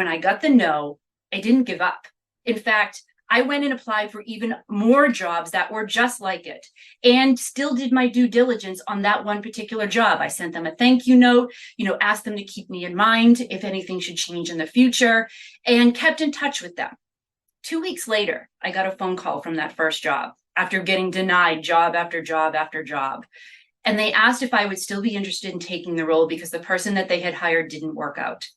When I got the no, I didn't give up. In fact, I went and applied for even more jobs that were just like it and still did my due diligence on that one particular job. I sent them a thank you note, asked them to keep me in mind if anything should change in the future, and kept in touch with them. 2 weeks later, I got a phone call from that first job after getting denied job after job after job. And they asked if I would still be interested in taking the role because the person that they had hired didn't work out.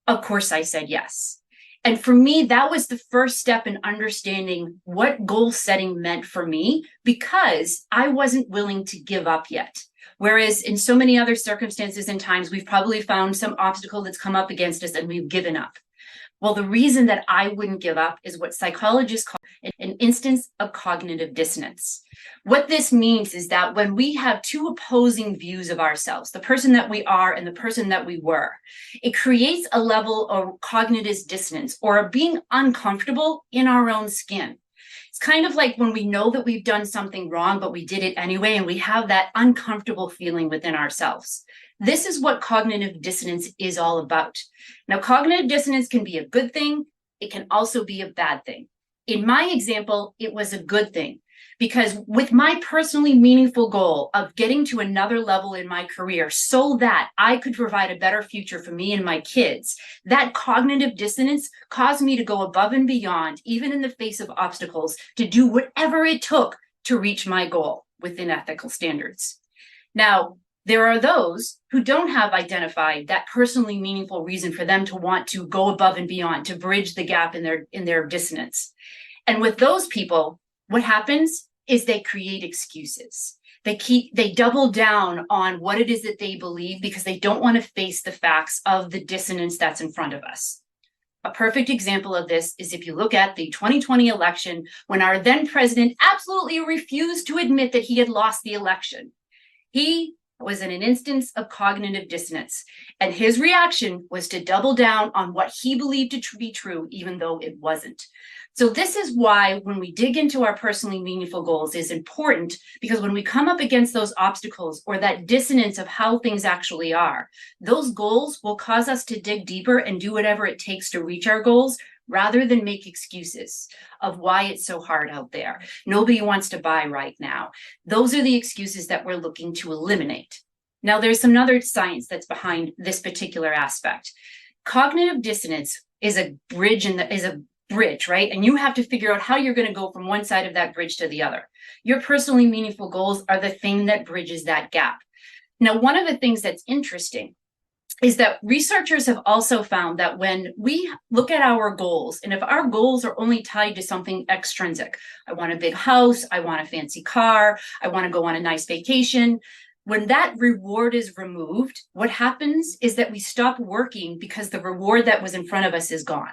Of course, I said yes. And for me, that was the first step in understanding what goal setting meant for me, because I wasn't willing to give up yet. Whereas in so many other circumstances and times, we've probably found some obstacle that's come up against us and we've given up. Well, the reason that I wouldn't give up is what psychologists call an instance of cognitive dissonance. What this means is that when we have two opposing views of ourselves, the person that we are and the person that we were, it creates a level of cognitive dissonance, or being uncomfortable in our own skin. It's kind of like when we know that we've done something wrong, but we did it anyway, and we have that uncomfortable feeling within ourselves. This is what cognitive dissonance is all about. Now, cognitive dissonance can be a good thing. It can also be a bad thing. In my example, it was a good thing, because with my personally meaningful goal of getting to another level in my career so that I could provide a better future for me and my kids, that cognitive dissonance caused me to go above and beyond, even in the face of obstacles, to do whatever it took to reach my goal within ethical standards. Now, there are those who don't have identified that personally meaningful reason for them to want to go above and beyond, to bridge the gap in their dissonance. And with those people, what happens is they create excuses. They double down on what it is that they believe because they don't want to face the facts of the dissonance that's in front of us. A perfect example of this is if you look at the 2020 election, when our then president absolutely refused to admit that he had lost the election. He was in an instance of cognitive dissonance, and his reaction was to double down on what he believed to be true, even though it wasn't. So this is why when we dig into our personally meaningful goals is important, because when we come up against those obstacles or that dissonance of how things actually are, those goals will cause us to dig deeper and do whatever it takes to reach our goals, rather than make excuses of why it's so hard out there. Nobody wants to buy right now. Those are the excuses that we're looking to eliminate. Now, there's some other science that's behind this particular aspect. Cognitive dissonance is a bridge, right? And you have to figure out how you're going to go from one side of that bridge to the other. Your personally meaningful goals are the thing that bridges that gap. Now, one of the things that's interesting is that researchers have also found that when we look at our goals, and if our goals are only tied to something extrinsic, I want a big house, I want a fancy car, I want to go on a nice vacation, when that reward is removed, what happens is that we stop working because the reward that was in front of us is gone.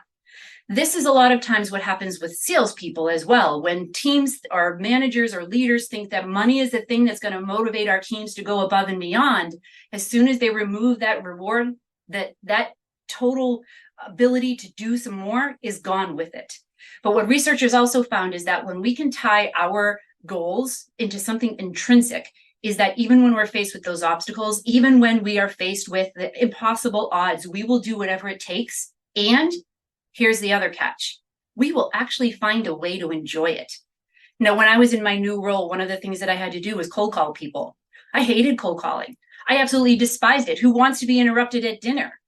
This is a lot of times what happens with salespeople as well. When teams or managers or leaders think that money is the thing that's going to motivate our teams to go above and beyond, as soon as they remove that reward, that total ability to do some more is gone with it. But what researchers also found is that when we can tie our goals into something intrinsic, is that even when we're faced with those obstacles, even when we are faced with the impossible odds, we will do whatever it takes. And here's the other catch. We will actually find a way to enjoy it. Now, when I was in my new role, one of the things that I had to do was cold call people. I hated cold calling. I absolutely despised it. Who wants to be interrupted at dinner?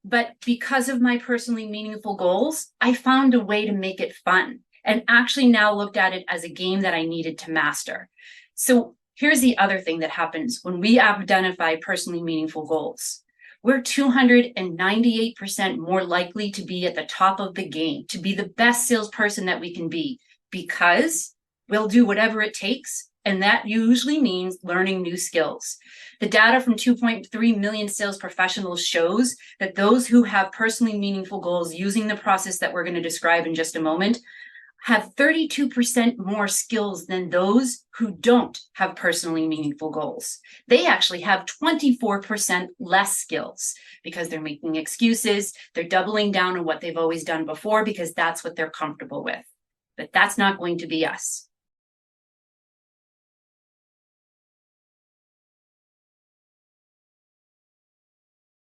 But because of my personally meaningful goals, I found a way to make it fun, and actually now looked at it as a game that I needed to master. So here's the other thing that happens when we identify personally meaningful goals. We're 298% more likely to be at the top of the game, to be the best salesperson that we can be, because we'll do whatever it takes. And that usually means learning new skills. The data from 2.3 million sales professionals shows that those who have personally meaningful goals using the process that we're going to describe in just a moment have 32% more skills than those who don't have personally meaningful goals. They actually have 24% less skills because they're making excuses. They're doubling down on what they've always done before because that's what they're comfortable with. But that's not going to be us.